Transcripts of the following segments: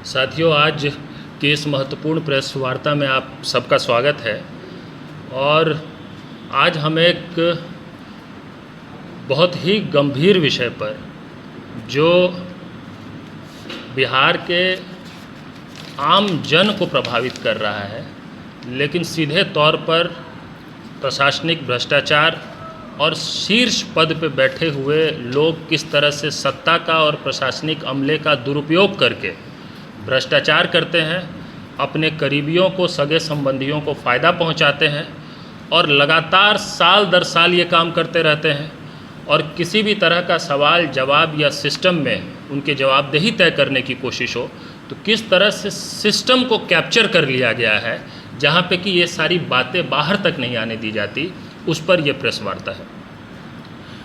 साथियों, आज की इस महत्वपूर्ण प्रेस वार्ता में आप सबका स्वागत है। और आज हम एक बहुत ही गंभीर विषय पर, जो बिहार के आम जन को प्रभावित कर रहा है, लेकिन सीधे तौर पर प्रशासनिक भ्रष्टाचार और शीर्ष पद पे बैठे हुए लोग किस तरह से सत्ता का और प्रशासनिक अमले का दुरुपयोग करके भ्रष्टाचार करते हैं, अपने करीबियों को, सगे संबंधियों को फ़ायदा पहुंचाते हैं और लगातार साल दर साल ये काम करते रहते हैं। और किसी भी तरह का सवाल जवाब या सिस्टम में उनके जवाबदेही तय करने की कोशिश हो तो किस तरह से सिस्टम को कैप्चर कर लिया गया है, जहाँ पे कि ये सारी बातें बाहर तक नहीं आने दी जाती, उस पर यह प्रेस वार्ता है।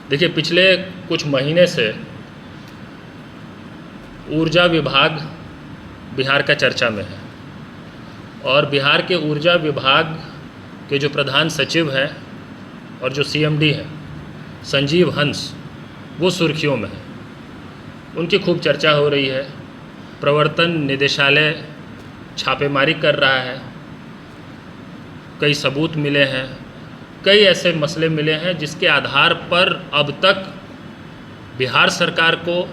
देखिए, पिछले कुछ महीने से ऊर्जा विभाग बिहार का चर्चा में है और बिहार के ऊर्जा विभाग के जो प्रधान सचिव हैं और जो सीएमडी हैं, संजीव हंस, वो सुर्खियों में हैं। उनकी खूब चर्चा हो रही है। प्रवर्तन निदेशालय छापेमारी कर रहा है, कई सबूत मिले हैं, कई ऐसे मसले मिले हैं जिसके आधार पर अब तक बिहार सरकार को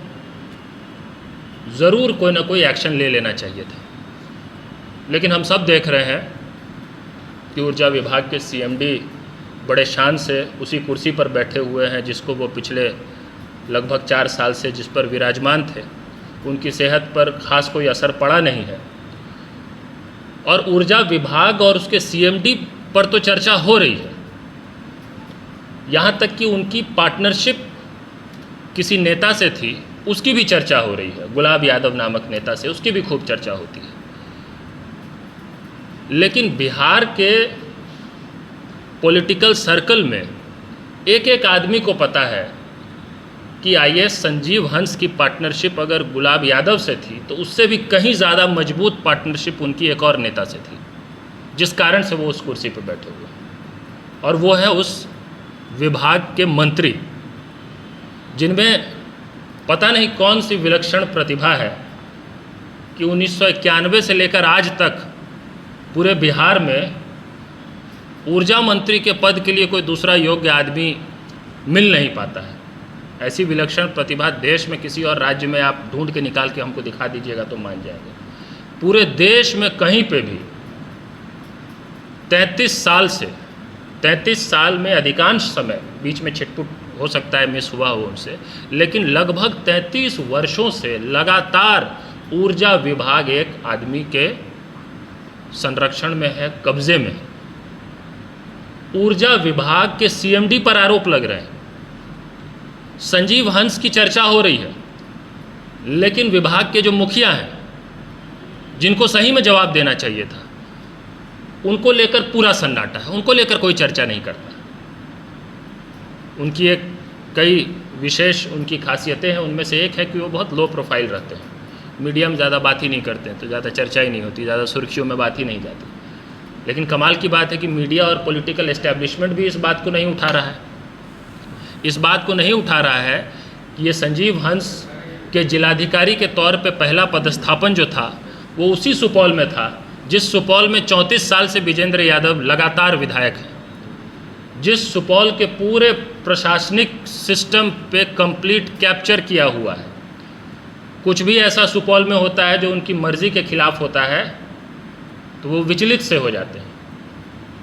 ज़रूर कोई ना कोई एक्शन ले लेना चाहिए था। लेकिन हम सब देख रहे हैं कि ऊर्जा विभाग के सीएमडी बड़े शान से उसी कुर्सी पर बैठे हुए हैं जिसको वो पिछले लगभग 4 साल से जिस पर विराजमान थे। उनकी सेहत पर ख़ास कोई असर पड़ा नहीं है और ऊर्जा विभाग और उसके सीएमडी पर तो चर्चा हो रही है। यहाँ तक कि उनकी पार्टनरशिप किसी नेता से थी, उसकी भी चर्चा हो रही है। गुलाब यादव नामक नेता से उसकी भी खूब चर्चा होती है। लेकिन बिहार के पॉलिटिकल सर्कल में एक एक आदमी को पता है कि आईएएस संजीव हंस की पार्टनरशिप अगर गुलाब यादव से थी तो उससे भी कहीं ज़्यादा मजबूत पार्टनरशिप उनकी एक और नेता से थी, जिस कारण से वो उस कुर्सी पर बैठे हुए हैं। और वो है उस विभाग के मंत्री, जिनमें पता नहीं कौन सी विलक्षण प्रतिभा है कि 1991 से लेकर आज तक पूरे बिहार में ऊर्जा मंत्री के पद के लिए कोई दूसरा योग्य आदमी मिल नहीं पाता है। ऐसी विलक्षण प्रतिभा देश में किसी और राज्य में आप ढूंढ के निकाल के हमको दिखा दीजिएगा तो मान जाएंगे। पूरे देश में कहीं पे भी 33 साल में अधिकांश समय, बीच में छिटपुट हो सकता है मिस हुआ हो उनसे, लेकिन लगभग 33 वर्षों से लगातार ऊर्जा विभाग एक आदमी के संरक्षण में है, कब्जे में है। ऊर्जा विभाग के सीएमडी पर आरोप लग रहे हैं, संजीव हंस की चर्चा हो रही है, लेकिन विभाग के जो मुखिया हैं, जिनको सही में जवाब देना चाहिए था, उनको लेकर पूरा सन्नाटा है, उनको लेकर कोई चर्चा नहीं करता। उनकी कई विशेष उनकी खासियतें हैं। उनमें से एक है कि वो बहुत लो प्रोफाइल रहते हैं, मीडिया में ज़्यादा बात ही नहीं करते हैं, तो ज़्यादा चर्चा ही नहीं होती, ज़्यादा सुर्खियों में बात ही नहीं जाती। लेकिन कमाल की बात है कि मीडिया और पॉलिटिकल एस्टेब्लिशमेंट भी इस बात को नहीं उठा रहा है। इस बात को नहीं उठा रहा है कि ये संजीव हंस के जिलाधिकारी के तौर पे पहला पदस्थापन जो था वो उसी सुपौल में था जिस सुपौल में 34 साल से विजेंद्र यादव लगातार विधायक हैं, जिस सुपौल के पूरे प्रशासनिक सिस्टम पे कंप्लीट कैप्चर किया हुआ है। कुछ भी ऐसा सुपौल में होता है जो उनकी मर्ज़ी के खिलाफ होता है तो वो विचलित से हो जाते हैं।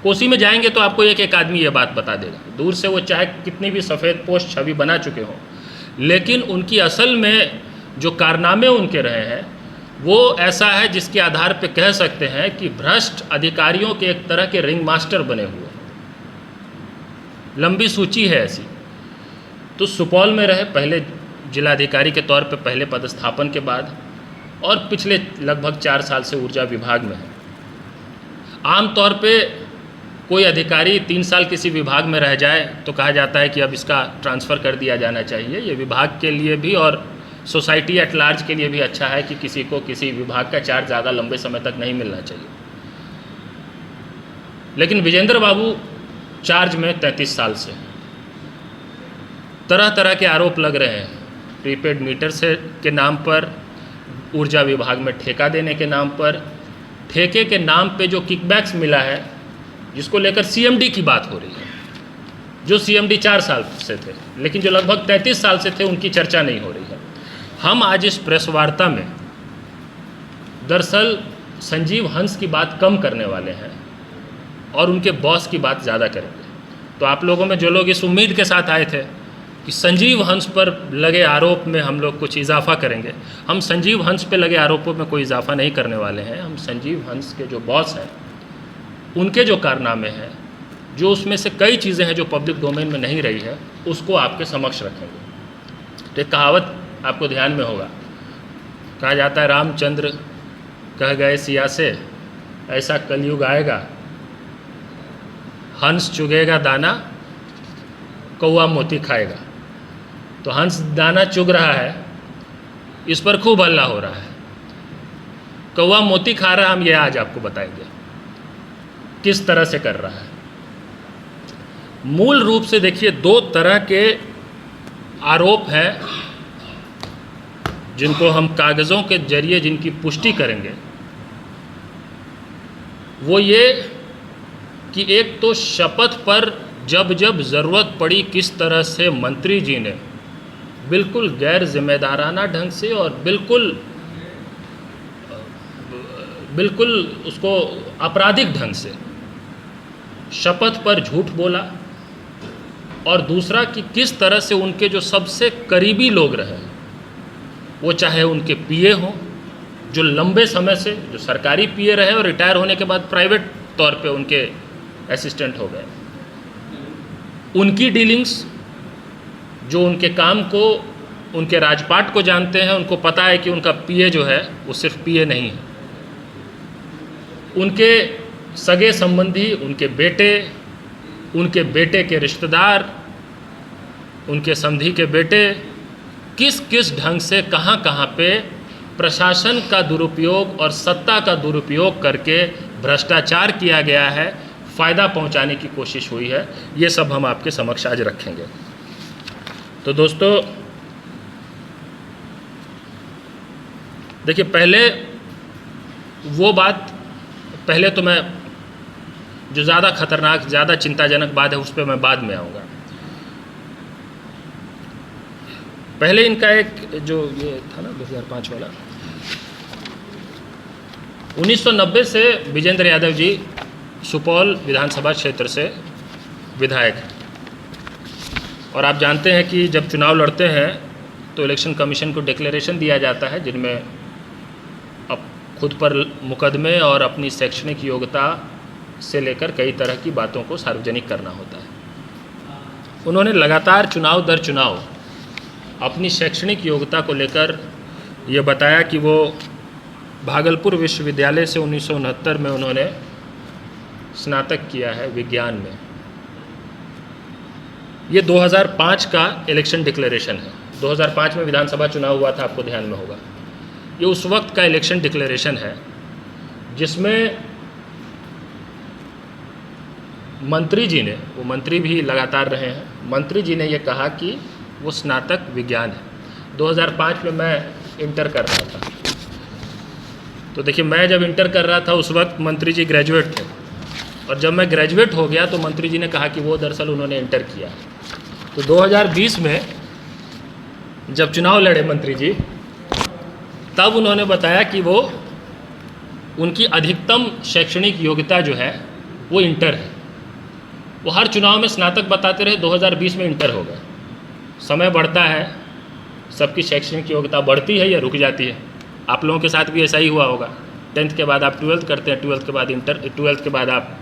कोसी में जाएंगे तो आपको एक एक आदमी ये बात बता देगा, दूर से वो चाहे कितनी भी सफ़ेद पोश छवि बना चुके हों, लेकिन उनकी असल में जो कारनामे उनके रहे हैं वो ऐसा है जिसके आधार पे कह सकते हैं कि भ्रष्ट अधिकारियों के एक तरह के रिंग मास्टर बने हुए। लंबी सूची है ऐसी। तो सुपौल में रहे पहले जिलाधिकारी के तौर पे पहले पदस्थापन के बाद, और पिछले लगभग 4 साल से ऊर्जा विभाग में है। आम तौर पे कोई अधिकारी 3 साल किसी विभाग में रह जाए तो कहा जाता है कि अब इसका ट्रांसफ़र कर दिया जाना चाहिए। ये विभाग के लिए भी और सोसाइटी एट लार्ज के लिए भी अच्छा है कि किसी को किसी विभाग का चार्ज ज़्यादा लंबे समय तक नहीं मिलना चाहिए। लेकिन विजेंद्र बाबू चार्ज में 33 साल से तरह तरह के आरोप लग रहे हैं। प्रीपेड मीटर से के नाम पर ऊर्जा विभाग में ठेका देने के नाम पर, ठेके के नाम पे जो किकबैक्स मिला है, जिसको लेकर सीएमडी की बात हो रही है, जो सीएमडी 4 साल से थे लेकिन जो लगभग 33 साल से थे, उनकी चर्चा नहीं हो रही है। हम आज इस प्रेस वार्ता में दरअसल संजीव हंस की बात कम करने वाले हैं और उनके बॉस की बात ज़्यादा करेंगे। तो आप लोगों में जो लोग इस उम्मीद के साथ आए थे कि संजीव हंस पर लगे आरोप में हम लोग कुछ इजाफा करेंगे, हम संजीव हंस पे लगे आरोपों में कोई इजाफा नहीं करने वाले हैं। हम संजीव हंस के जो बॉस हैं, उनके जो कारनामे हैं, जो उसमें से कई चीज़ें हैं जो पब्लिक डोमेन में नहीं रही है, उसको आपके समक्ष रखेंगे। तो एक कहावत आपको ध्यान में होगा, कहा जाता है रामचंद्र कह गए सिया से, ऐसा कलयुग आएगा, हंस चुगेगा दाना, कौवा मोती खाएगा। तो हंस दाना चुग रहा है, इस पर खूब हल्ला हो रहा है। कौवा मोती खा रहा है, हम ये आज आपको बताएंगे किस तरह से कर रहा है। मूल रूप से देखिए 2 तरह के आरोप हैं जिनको हम कागज़ों के जरिए जिनकी पुष्टि करेंगे। वो ये कि एक तो शपथ पर जब जब ज़रूरत पड़ी किस तरह से मंत्री जी ने बिल्कुल गैर जिम्मेदाराना ढंग से और बिल्कुल उसको आपराधिक ढंग से शपथ पर झूठ बोला, और दूसरा कि किस तरह से उनके जो सबसे करीबी लोग रहे, वो चाहे उनके पीए हों, जो लंबे समय से जो सरकारी पीए रहे और रिटायर होने के बाद प्राइवेट तौर पे उनके असिस्टेंट हो गए, उनकी डीलिंग्स, जो उनके काम को, उनके राजपाट को जानते हैं, उनको पता है कि उनका पीए जो है वो सिर्फ पीए नहीं है, उनके सगे संबंधी, उनके बेटे के रिश्तेदार, उनके समधी के बेटे, किस किस ढंग से कहाँ कहाँ पे प्रशासन का दुरुपयोग और सत्ता का दुरुपयोग करके भ्रष्टाचार किया गया है, फ़ायदा पहुंचाने की कोशिश हुई है, ये सब हम आपके समक्ष आज रखेंगे। तो दोस्तों देखिए, पहले तो मैं जो ज़्यादा खतरनाक, ज़्यादा चिंताजनक बात है उस पर मैं बाद में आऊँगा। पहले इनका एक जो ये था ना 2005 वाला, 1990 से विजेंद्र यादव जी सुपौल विधानसभा क्षेत्र से विधायक हैं, और आप जानते हैं कि जब चुनाव लड़ते हैं तो इलेक्शन कमीशन को डिक्लेरेशन दिया जाता है, जिनमें अब खुद पर मुकदमे और अपनी शैक्षणिक योग्यता से लेकर कई तरह की बातों को सार्वजनिक करना होता है। उन्होंने लगातार चुनाव दर चुनाव अपनी शैक्षणिक योग्यता को लेकर ये बताया कि वो भागलपुर विश्वविद्यालय से 1969 में उन्होंने स्नातक किया है विज्ञान में। ये 2005 का इलेक्शन डिक्लेरेशन है। 2005 में विधानसभा चुनाव हुआ था, आपको ध्यान में होगा। ये उस वक्त का इलेक्शन डिक्लेरेशन है जिसमें मंत्री जी ने, वो मंत्री भी लगातार रहे हैं, मंत्री जी ने ये कहा कि वो स्नातक विज्ञान है। 2005 में मैं इंटर कर रहा था, तो देखिए मैं जब इंटर कर रहा था उस वक्त मंत्री जी ग्रेजुएट थे, और जब मैं ग्रेजुएट हो गया तो मंत्री जी ने कहा कि वो दरअसल उन्होंने इंटर किया। तो 2020 में जब चुनाव लड़े मंत्री जी, तब उन्होंने बताया कि वो उनकी अधिकतम शैक्षणिक योग्यता जो है वो इंटर है। वो हर चुनाव में स्नातक बताते रहे, 2020 में इंटर हो गए। समय बढ़ता है, सबकी शैक्षणिक योग्यता बढ़ती है या रुक जाती है। आप लोगों के साथ भी ऐसा ही हुआ होगा। 10th के बाद आप 12th करते हैं, 12th के बाद इंटर, 12th के बाद आप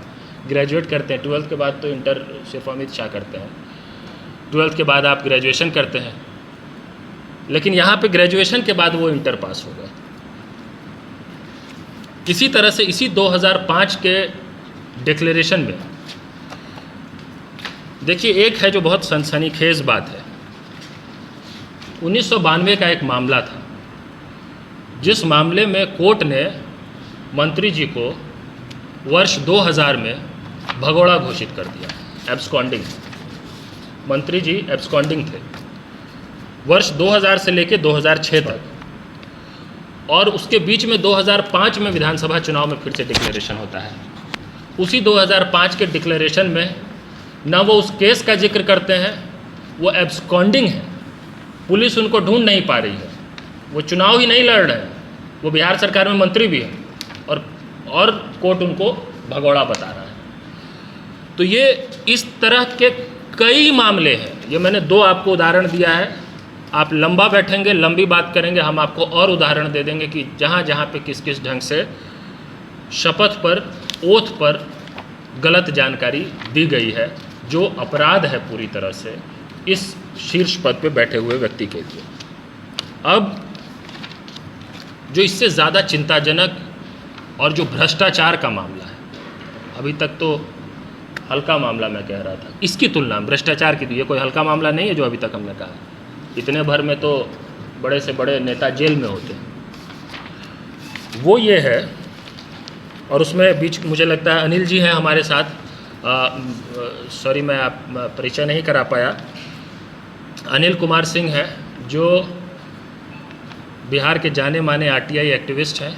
ग्रेजुएट करते हैं, 12th के बाद तो इंटर सिर्फ अमित शाह करते हैं, 12th के बाद आप ग्रेजुएशन करते हैं। लेकिन यहाँ पे ग्रेजुएशन के बाद वो इंटर पास हो गए। इसी तरह से इसी 2005 के डिक्लेरेशन में देखिए एक है जो बहुत सनसनीखेज बात है। 1992 का एक मामला था, जिस मामले में कोर्ट ने मंत्री जी को वर्ष 2000 में भगोड़ा घोषित कर दिया, एब्सकॉन्डिंग। मंत्री जी एब्सकॉन्डिंग थे वर्ष 2000 से लेकर 2006 तक। और उसके बीच में 2005 में विधानसभा चुनाव में फिर से डिक्लेरेशन होता है। उसी 2005 के डिक्लेरेशन में ना वो उस केस का जिक्र करते हैं, वो एब्सकॉन्डिंग है, पुलिस उनको ढूंढ नहीं पा रही है, वो चुनाव ही नहीं लड़ रहे हैं, वो बिहार सरकार में मंत्री भी हैं और कोर्ट उनको भगोड़ा बता रहा है। तो ये इस तरह के कई मामले हैं। ये मैंने 2 आपको उदाहरण दिया है। आप लंबा बैठेंगे, लंबी बात करेंगे, हम आपको और उदाहरण दे देंगे कि जहाँ जहाँ पे किस किस ढंग से शपथ पर, ओथ पर गलत जानकारी दी गई है, जो अपराध है पूरी तरह से इस शीर्ष पद पे बैठे हुए व्यक्ति के लिए। अब जो इससे ज़्यादा चिंताजनक और जो भ्रष्टाचार का मामला है, अभी तक तो हल्का मामला मैं कह रहा था, इसकी तुलना भ्रष्टाचार की, तो ये कोई हल्का मामला नहीं है जो अभी तक हमने कहा। इतने भर में तो बड़े से बड़े नेता जेल में होते हैं। वो ये है, और उसमें बीच मुझे लगता है अनिल जी हैं हमारे साथ, सॉरी मैं आप परिचय नहीं करा पाया। अनिल कुमार सिंह है जो बिहार के जाने माने आरटीआई एक्टिविस्ट हैं,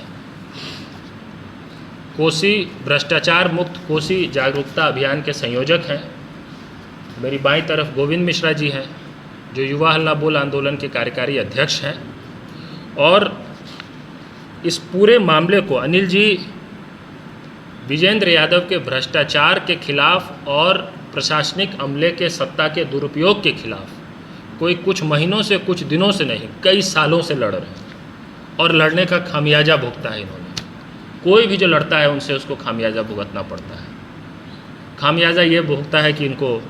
कोसी भ्रष्टाचार मुक्त कोसी जागरूकता अभियान के संयोजक हैं। मेरी बाईं तरफ गोविंद मिश्रा जी हैं जो युवा हल्ला बोल आंदोलन के कार्यकारी अध्यक्ष हैं। और इस पूरे मामले को अनिल जी विजेंद्र यादव के भ्रष्टाचार के खिलाफ और प्रशासनिक अमले के सत्ता के दुरुपयोग के खिलाफ कोई कुछ महीनों से, कुछ दिनों से नहीं, कई सालों से लड़ रहे हैं और लड़ने का खामियाजा भुगता है इन्होंने। कोई भी जो लड़ता है उनसे उसको खामियाजा भुगतना पड़ता है। खामियाजा ये भुगता है कि इनको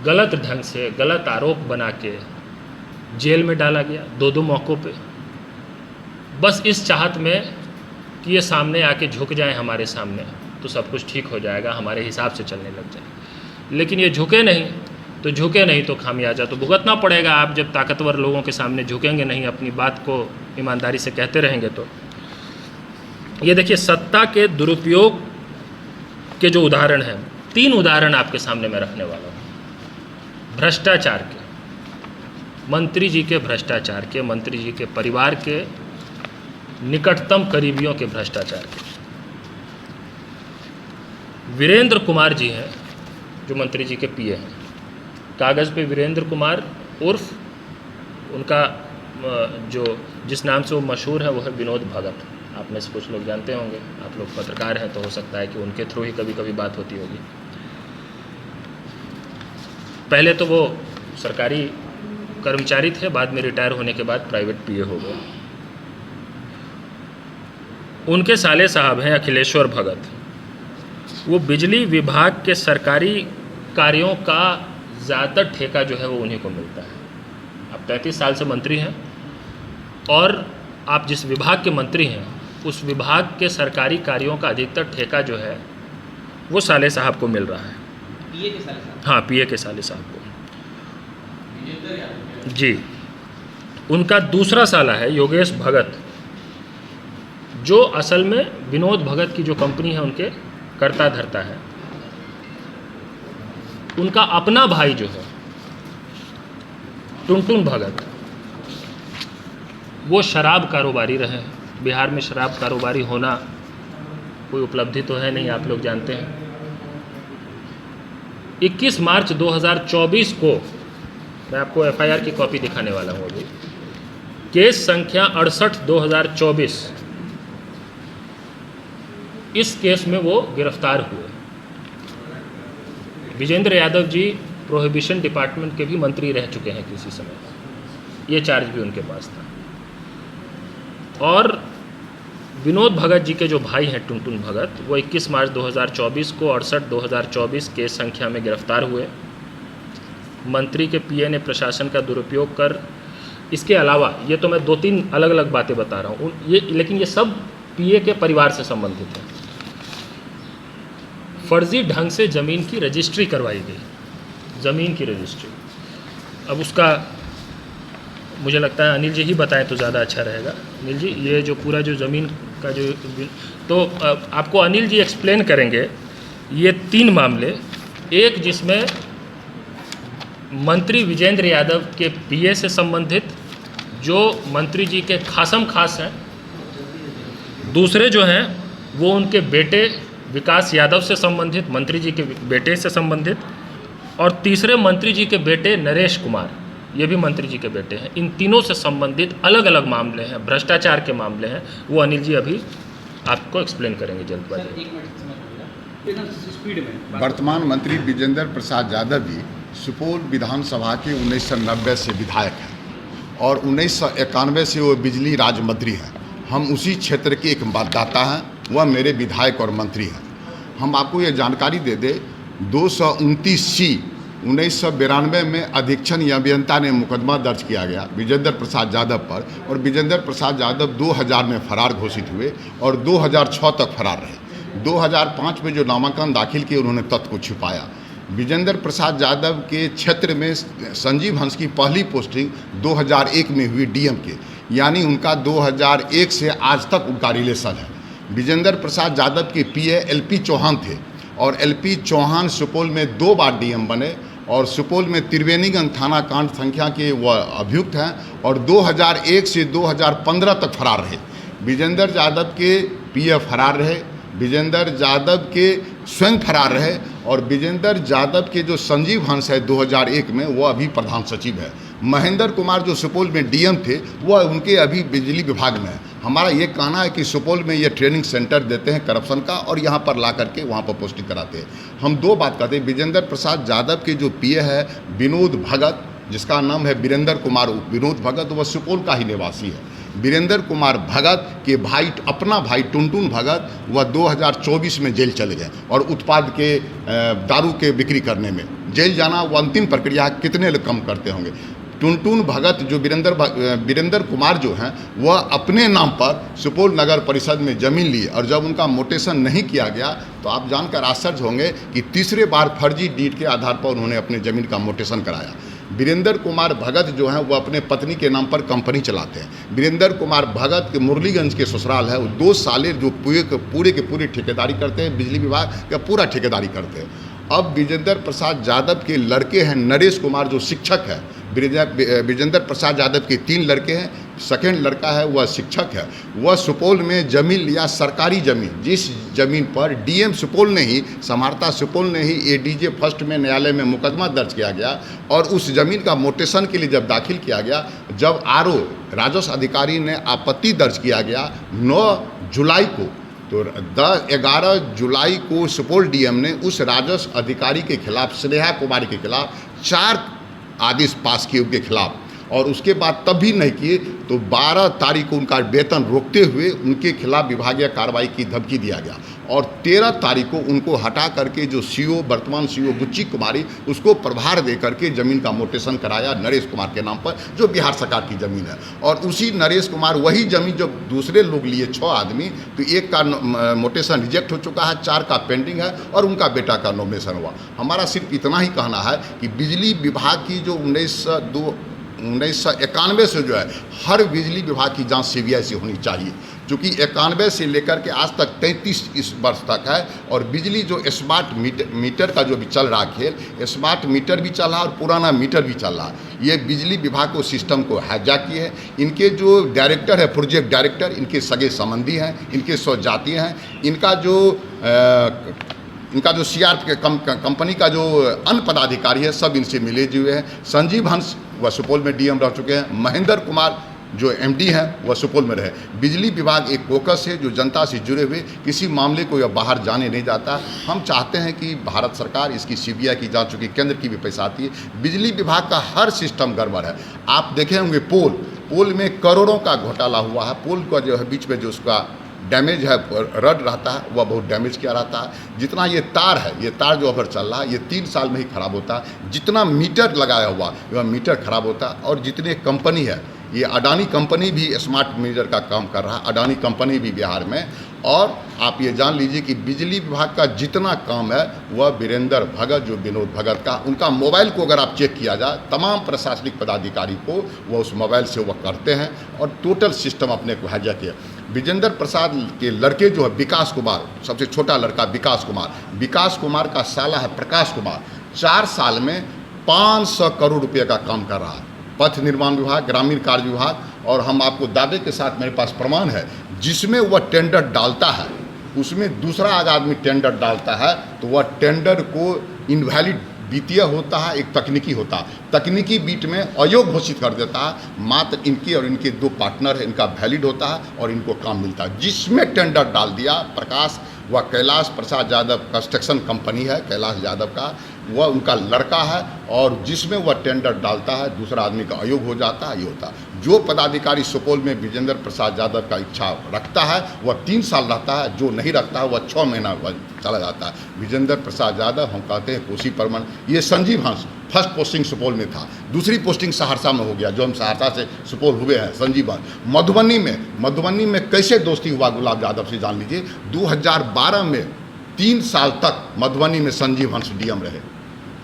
गलत ढंग से गलत आरोप बना के जेल में डाला गया 2-2 मौक़ों पे, बस इस चाहत में कि ये सामने आके झुक जाए हमारे सामने तो सब कुछ ठीक हो जाएगा, हमारे हिसाब से चलने लग जाए। लेकिन ये झुके नहीं तो खामियाजा तो भुगतना पड़ेगा। आप जब ताकतवर लोगों के सामने झुकेंगे नहीं, अपनी बात को ईमानदारी से कहते रहेंगे तो। ये देखिए, सत्ता के दुरुपयोग के जो उदाहरण हैं, 3 उदाहरण आपके सामने मैं रखने वाला हूँ। भ्रष्टाचार के, मंत्री जी के भ्रष्टाचार के, मंत्री जी के परिवार के निकटतम करीबियों के भ्रष्टाचार के। वीरेंद्र कुमार जी हैं जो मंत्री जी के पीए हैं, कागज़ पे वीरेंद्र कुमार उर्फ उनका जो जिस नाम से वो मशहूर है वो है विनोद भगत। आप में से कुछ लोग जानते होंगे, आप लोग पत्रकार हैं तो हो सकता है कि उनके थ्रू ही कभी कभी बात होती होगी। पहले तो वो सरकारी कर्मचारी थे, बाद में रिटायर होने के बाद प्राइवेट पीए हो गए। उनके साले साहब हैं अखिलेश्वर भगत। वो बिजली विभाग के सरकारी कार्यों का ज़्यादातर ठेका जो है वो उन्हीं को मिलता है। आप 33 साल से मंत्री हैं और आप जिस विभाग के मंत्री हैं उस विभाग के सरकारी कार्यों का अधिकतर ठेका जो है वो साले साहब को मिल रहा है। पीए के साले साहब? हाँ, पीए के साले साहब को जी। उनका दूसरा साला है योगेश भगत, जो असल में विनोद भगत की जो कंपनी है उनके कर्ता धर्ता है। उनका अपना भाई जो है टुनटुन भगत, वो शराब कारोबारी रहे हैं। बिहार में शराब कारोबारी होना कोई उपलब्धि तो है नहीं, आप लोग जानते हैं। 21 मार्च 2024 को मैं आपको एफआईआर की कॉपी दिखाने वाला हूँ अभी। केस संख्या 68/2024, इस केस में वो गिरफ्तार हुए। विजेंद्र यादव जी प्रोहिबिशन डिपार्टमेंट के भी मंत्री रह चुके हैं किसी समय, ये चार्ज भी उनके पास था। और विनोद भगत जी के जो भाई हैं टुनटुन भगत, वो 21 मार्च 2024 को 68/2024 केस संख्या में गिरफ्तार हुए। मंत्री के पीए ने प्रशासन का दुरुपयोग कर, इसके अलावा ये तो मैं 2-3 अलग अलग बातें बता रहा हूँ ये, लेकिन ये सब पीए के परिवार से संबंधित है। फर्जी ढंग से ज़मीन की रजिस्ट्री करवाई गई, ज़मीन की रजिस्ट्री। अब उसका मुझे लगता है अनिल जी ही बताएं तो ज़्यादा अच्छा रहेगा। अनिल जी, ये जो पूरा जो ज़मीन का जो, तो आपको अनिल जी एक्सप्लेन करेंगे ये 3 मामले। एक जिसमें मंत्री विजेंद्र यादव के पीए से संबंधित, जो मंत्री जी के खासम खास हैं दूसरे जो हैं वो उनके बेटे विकास यादव से संबंधित, मंत्री जी के बेटे से संबंधित, और तीसरे मंत्री जी के बेटे नरेश कुमार, ये भी मंत्री जी के बेटे हैं। इन तीनों से संबंधित अलग अलग मामले हैं, भ्रष्टाचार के मामले हैं, वो अनिल जी अभी आपको एक्सप्लेन करेंगे जल्दबाजी। वर्तमान मंत्री विजेंद्र प्रसाद यादव जी सुपौल विधानसभा के 1990 से विधायक हैं और 1991 से वो बिजली राज्य मंत्री हैं। हम उसी क्षेत्र के एक मतदाता हैं, वह मेरे विधायक और मंत्री हैं। हम आपको ये जानकारी दे दें, 229C 1992 में अधीक्षण या अभियंता ने मुकदमा दर्ज किया गया विजेंद्र प्रसाद यादव पर, और विजेंद्र प्रसाद यादव 2000 में फरार घोषित हुए और 2006 तक फरार रहे। 2005 में जो नामांकन दाखिल किए उन्होंने तथ्य को छिपाया। विजेंद्र प्रसाद यादव के क्षेत्र में संजीव हंस की पहली पोस्टिंग 2001 में हुई डीएम के, यानी उनका 2001 से आज तक उनका रिलेशन है। विजेंद्र प्रसाद यादव के पीए एलपी चौहान थे और एलपी चौहान सुपौल में 2 बार डीएम बने और सुपौल में त्रिवेणीगंज थाना कांड संख्या के वह अभियुक्त हैं और 2001 से 2015 तक फरार रहे। विजेंद्र यादव के पीए फरार रहे, विजेंद्र यादव के स्वयं फरार रहे और विजेंद्र यादव के जो संजीव हंस है 2001 में, वो अभी प्रधान सचिव है। महेंद्र कुमार जो सुपौल में डीएम थे, वह उनके अभी बिजली विभाग में है। हमारा ये कहना है कि सुपौल में ये ट्रेनिंग सेंटर देते हैं करप्शन का और यहाँ पर ला करके वहाँ पर पोस्टिंग कराते हैं। हम 2 बात कहते हैं, विजेंद्र प्रसाद यादव के जो पीए है विनोद भगत, जिसका नाम है वीरेंद्र कुमार विनोद भगत, वह सुपौल का ही निवासी है। वीरेंद्र कुमार भगत के भाई, अपना भाई टुनटुन भगत, वह 2024 में जेल चले गए और उत्पाद के दारू के बिक्री करने में जेल जाना वो अंतिम प्रक्रिया, कितने लोग कम करते होंगे। टुनटुन भगत जो वीरेंद्र कुमार जो हैं, वह अपने नाम पर सुपौल नगर परिषद में ज़मीन लिए और जब उनका मोटेशन नहीं किया गया तो आप जानकर आश्चर्य होंगे कि तीसरे बार फर्जी डीड के आधार पर उन्होंने अपने ज़मीन का मोटेशन कराया। वीरेंद्र कुमार भगत जो हैं वो अपने पत्नी के नाम पर कंपनी चलाते हैं। वीरेंद्र कुमार भगत के मुरलीगंज के ससुराल है, वो 2 साले जो पूरे के पूरी ठेकेदारी करते हैं, बिजली विभाग का पूरा ठेकेदारी करते हैं। अब विजेंद्र प्रसाद यादव के लड़के हैं नरेश कुमार जो शिक्षक है। विजेंद्र प्रसाद यादव के 3 लड़के हैं, सेकेंड लड़का है वह शिक्षक है। वह सुपौल में ज़मीन लिया, सरकारी ज़मीन, जिस ज़मीन पर डीएम सुपौल ने ही, समाहर्ता सुपौल ने ही एडीजे फर्स्ट में न्यायालय में मुकदमा दर्ज किया गया और उस ज़मीन का मोटेशन के लिए जब दाखिल किया गया, जब आरओ राजस्व अधिकारी ने आपत्ति दर्ज किया गया 9 जुलाई को, तो 11 जुलाई को सुपौल डीएम ने उस राजस्व अधिकारी के खिलाफ, स्नेहा कुमारी के खिलाफ 4 आदेश पास किए उनके खिलाफ, और उसके बाद तब भी नहीं किए तो 12 तारीख को उनका वेतन रोकते हुए उनके खिलाफ विभागीय कार्रवाई की धमकी दिया गया और 13 तारीख को उनको हटा करके जो सीओ, वर्तमान सीओ गुच्ची कुमारी, उसको प्रभार दे करके ज़मीन का मोटेशन कराया नरेश कुमार के नाम पर, जो बिहार सरकार की ज़मीन है। और उसी नरेश कुमार वही ज़मीन जब दूसरे लोग लिए 6 आदमी, तो एक का मोटेशन रिजेक्ट हो चुका है, 4 का पेंडिंग है और उनका बेटा का नॉमिनेशन हुआ। हमारा सिर्फ इतना ही कहना है कि बिजली विभाग की जो 1991 से जो है, हर बिजली विभाग की जांच सीबीआई से होनी चाहिए, क्योंकि 91 से लेकर के आज तक 33 इस वर्ष तक है। और बिजली जो स्मार्ट मीटर का जो भी चल रहा खेल, स्मार्ट मीटर भी चल रहा है और पुराना मीटर भी चल रहा है। ये बिजली विभाग को सिस्टम को हाईजैक किए हैं। इनके जो डायरेक्टर है, प्रोजेक्ट डायरेक्टर, इनके सगे संबंधी हैं, इनके स्वजातीय हैं। इनका जो सीआर के कंपनी का जो अन्य पदाधिकारी है, सब इनसे मिले जुए हैं। संजीव हंस वह सुपौल में डीएम रह चुके हैं। महेंद्र कुमार जो एमडी हैं वह सुपौल में रहे। बिजली विभाग एक फोकस है जो जनता से जुड़े हुए, किसी मामले को यह बाहर जाने नहीं जाता। हम चाहते हैं कि भारत सरकार इसकी सीबीआई की जांच, चूँकि केंद्र की भी पैसा आती है। बिजली विभाग का हर सिस्टम गड़बड़ है। आप देखे होंगे पोल में करोड़ों का घोटाला हुआ है। पोल का जो है बीच में जो उसका डैमेज है, रड रहता है, वह बहुत डैमेज किया रहता है। जितना ये तार है, ये तार जो अगर चल रहा है, ये 3 साल में ही खराब होता है। जितना मीटर लगाया हुआ वह मीटर खराब होता है। और जितने कंपनी है, ये अडानी कंपनी भी स्मार्ट मीटर का काम कर रहा है, अडानी कंपनी भी बिहार में। और आप ये जान लीजिए कि बिजली विभाग का जितना काम है वह वीरेंद्र भगत, जो विनोद भगत का, उनका मोबाइल को अगर आप चेक किया जाए, तमाम प्रशासनिक पदाधिकारी को वह उस मोबाइल से वह करते हैं और टोटल सिस्टम अपने को हाईजैक किया। विजेंद्र प्रसाद के लड़के जो है विकास कुमार, सबसे छोटा लड़का विकास कुमार का साला है प्रकाश कुमार, 4 साल में 500 करोड़ रुपये का काम कर रहा है। पथ निर्माण विभाग, ग्रामीण कार्य विभाग, और हम आपको दावे के साथ मेरे पास प्रमाण है, जिसमें वह टेंडर डालता है उसमें दूसरा आदमी टेंडर डालता है तो वह टेंडर को इनवैलिड वित्तीय होता है, एक तकनीकी होता है। तकनीकी बीट में अयोग्य घोषित कर देता है, मात्र इनके और इनके दो पार्टनर है, इनका वैलिड होता है और इनको काम मिलता है। जिसमें टेंडर डाल दिया प्रकाश, वह कैलाश प्रसाद यादव कंस्ट्रक्शन कंपनी है, कैलाश यादव का, वह उनका लड़का है, और जिसमें वह टेंडर डालता है दूसरा आदमी का अयोग्य हो जाता है। ये होता है। जो पदाधिकारी सुपौल में विजेंद्र प्रसाद यादव का इच्छा रखता है वह 3 साल रहता है, जो नहीं रखता है वह 6 महीना चला जाता है। विजेंद्र प्रसाद यादव, हम कहते हैं कोसी परमन, ये संजीव हंस फर्स्ट पोस्टिंग सुपौल में था, दूसरी पोस्टिंग सहरसा में हो गया, जो हम सहरसा से सुपौल हुए हैं। संजीव हंस मधुबनी में कैसे दोस्ती हुआ गुलाब यादव से जान लीजिए। 2012 में 3 साल तक मधुबनी में संजीव हंस डीएम रहे,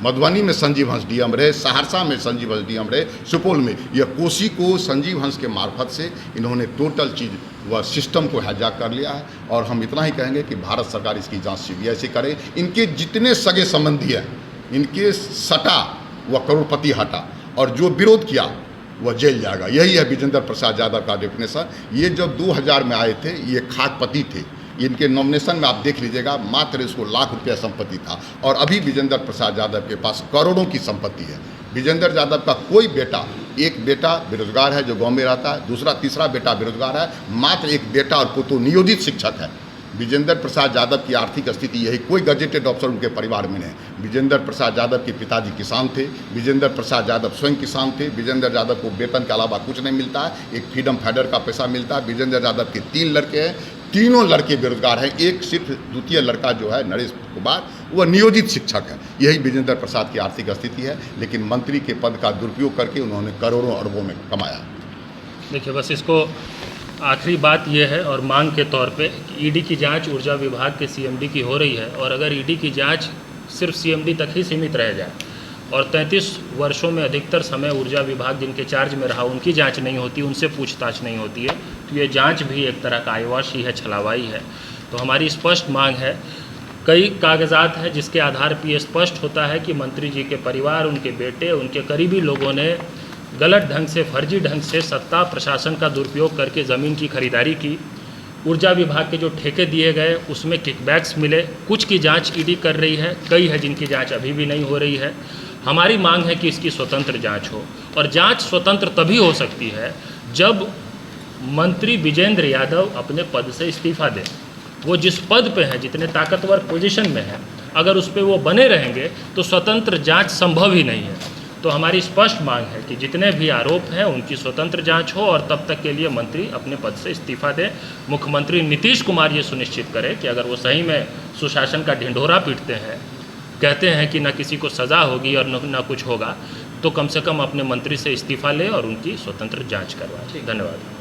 मधुबनी में संजीव हंस डीएम रहे, सहरसा में संजीव हंस डीएम रहे, सुपौल में। यह कोसी को संजीव हंस के मार्फत से इन्होंने टोटल चीज़ वह सिस्टम को हाईजैक कर लिया है। और हम इतना ही कहेंगे कि भारत सरकार इसकी जांच सीबीआई से करे। इनके जितने सगे संबंधी हैं, इनके सटा वह करोड़पति हटा, और जो विरोध किया वह जेल जाएगा। यही है विजेंद्र प्रसाद यादव का डेफिनेशन। ये जब 2000 में आए थे, ये खाकपति थे। इनके नॉमिनेशन में आप देख लीजिएगा, मात्र इसको लाख रुपया संपत्ति था, और अभी विजेंद्र प्रसाद यादव के पास करोड़ों की संपत्ति है। विजेंद्र यादव का कोई बेटा, एक बेटा बेरोजगार है जो गांव में रहता है, दूसरा तीसरा बेटा बेरोजगार है, मात्र एक बेटा और पुत्र नियोजित शिक्षक है। विजेंद्र प्रसाद यादव की आर्थिक स्थिति यही, कोई गजेटेड अफसर उनके परिवार में नहीं। विजेंद्र प्रसाद यादव के पिताजी किसान थे, विजेंद्र प्रसाद यादव स्वयं किसान थे। विजेंद्र यादव को वेतन के अलावा कुछ नहीं मिलता है, एक फ्रीडम फाइटर का पैसा मिलता है। विजेंद्र यादव के 3 लड़के हैं, तीनों लड़के बेरोजगार हैं। एक सिर्फ द्वितीय लड़का जो है नरेश कुमार, वह नियोजित शिक्षक है। यही विजेंद्र प्रसाद की आर्थिक स्थिति है, लेकिन मंत्री के पद का दुरुपयोग करके उन्होंने करोड़ों अरबों में कमाया। देखिए, बस इसको आखिरी बात यह है और मांग के तौर पे कि ईडी की जांच ऊर्जा विभाग के सीएमडी की हो रही है, और अगर ईडी की जांच सिर्फ सीएमडी तक ही सीमित रह जाए और 33 वर्षों में अधिकतर समय ऊर्जा विभाग जिनके चार्ज में रहा उनकी जांच नहीं होती, उनसे पूछताछ नहीं होती है, तो ये जांच भी एक तरह का आईवॉश ही है, छलावाई है। तो हमारी स्पष्ट मांग है, कई कागजात हैं जिसके आधार पर यह स्पष्ट होता है कि मंत्री जी के परिवार, उनके बेटे, उनके करीबी लोगों ने गलत ढंग से, फर्जी ढंग से सत्ता प्रशासन का दुरुपयोग करके ज़मीन की खरीदारी की। ऊर्जा विभाग के जो ठेके दिए गए उसमें किकबैक्स मिले। कुछ की जांच ईडी कर रही है, कई है जिनकी जांच अभी भी नहीं हो रही है। हमारी मांग है कि इसकी स्वतंत्र जांच हो, और जांच स्वतंत्र तभी हो सकती है जब मंत्री विजेंद्र यादव अपने पद से इस्तीफा दें। वो जिस पद पे हैं, जितने ताकतवर पोजीशन में हैं, अगर उस पर वो बने रहेंगे तो स्वतंत्र जांच संभव ही नहीं है। तो हमारी स्पष्ट मांग है कि जितने भी आरोप हैं उनकी स्वतंत्र जांच हो, और तब तक के लिए मंत्री अपने पद से इस्तीफा दें। मुख्यमंत्री नीतीश कुमार ये सुनिश्चित करें कि अगर वो सही में सुशासन का ढिंढोरा पीटते हैं, कहते हैं कि न किसी को सज़ा होगी और न कुछ होगा, तो कम से कम अपने मंत्री से इस्तीफा ले और उनकी स्वतंत्र जांच करवाएं। धन्यवाद।